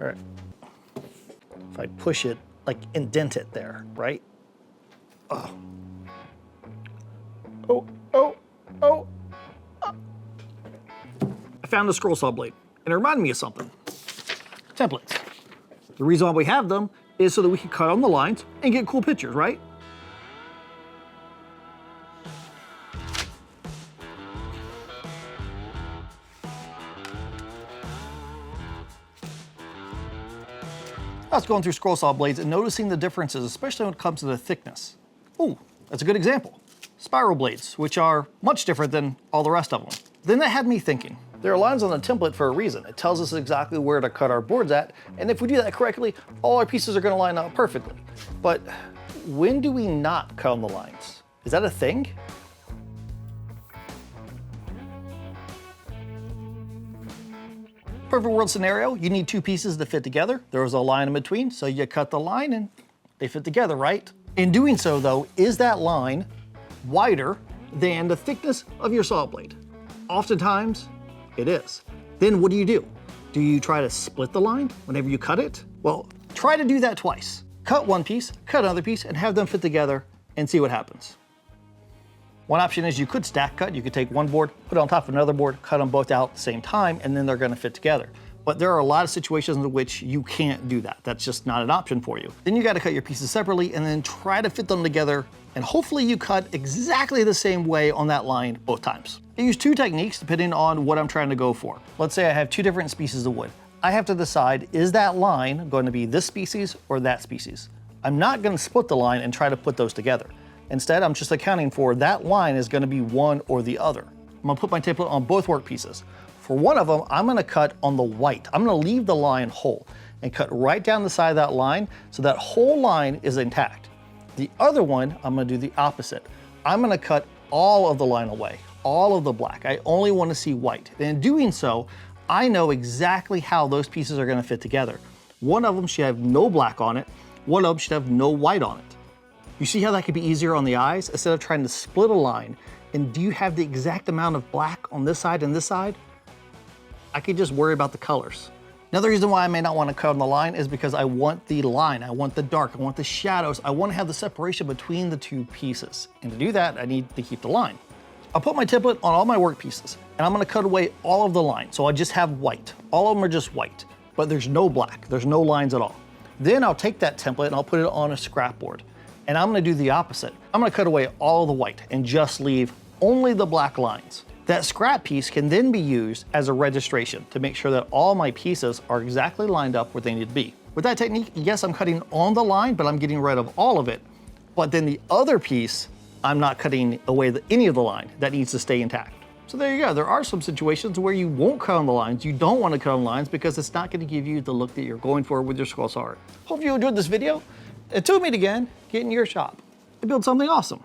All right. If I push it, like indent it there, right? Oh. Oh, oh, oh. I found a scroll saw blade, and it reminded me of something. Templates. The reason why we have them is so that we can cut on the lines and get cool pictures, right? I was going through scroll saw blades and noticing the differences, especially when it comes to the thickness. Oh, that's a good example. Spiral blades, which are much different than all the rest of them. Then that had me thinking. There are lines on the template for a reason. It tells us exactly where to cut our boards at, and if we do that correctly, all our pieces are gonna line up perfectly. But when do we not cut on the lines? Is that a thing? Perfect world scenario, you need two pieces to fit together. There was a line in between, so you cut the line and they fit together, right? In doing so though, is that line wider than the thickness of your saw blade? Oftentimes, it is. Then what do? Do you try to split the line whenever you cut it? Well, try to do that twice. Cut one piece, cut another piece, and have them fit together and see what happens. One option is you could stack cut. You could take one board, put it on top of another board, cut them both out at the same time, and then they're gonna fit together. But there are a lot of situations in which you can't do that. That's just not an option for you. Then you gotta cut your pieces separately and then try to fit them together, and hopefully you cut exactly the same way on that line both times. I use two techniques depending on what I'm trying to go for. Let's say I have two different species of wood. I have to decide, is that line going to be this species or that species? I'm not gonna split the line and try to put those together. Instead, I'm just accounting for that line is gonna be one or the other. I'm gonna put my template on both work pieces. For one of them, I'm gonna cut on the white. I'm gonna leave the line whole and cut right down the side of that line so that whole line is intact. The other one, I'm gonna do the opposite. I'm gonna cut all of the line away, all of the black. I only wanna see white. And in doing so, I know exactly how those pieces are gonna fit together. One of them should have no black on it. One of them should have no white on it. You see how that could be easier on the eyes instead of trying to split a line? And do you have the exact amount of black on this side and this side? I could just worry about the colors. Another reason why I may not want to cut on the line is because I want the line, I want the dark, I want the shadows, I want to have the separation between the two pieces. And to do that, I need to keep the line. I'll put my template on all my work pieces and I'm going to cut away all of the line. So I just have white. All of them are just white, but there's no black, there's no lines at all. Then I'll take that template and I'll put it on a scrap board. And I'm gonna do the opposite. I'm gonna cut away all the white and just leave only the black lines. That scrap piece can then be used as a registration to make sure that all my pieces are exactly lined up where they need to be. With that technique, yes, I'm cutting on the line, but I'm getting rid of all of it. But then the other piece, I'm not cutting away any of the line. That needs to stay intact. So there you go. There are some situations where you won't cut on the lines. You don't want to cut on lines because it's not gonna give you the look that you're going for with your scroll saw art. Hope you enjoyed this video. Until we meet again, get in your shop and build something awesome.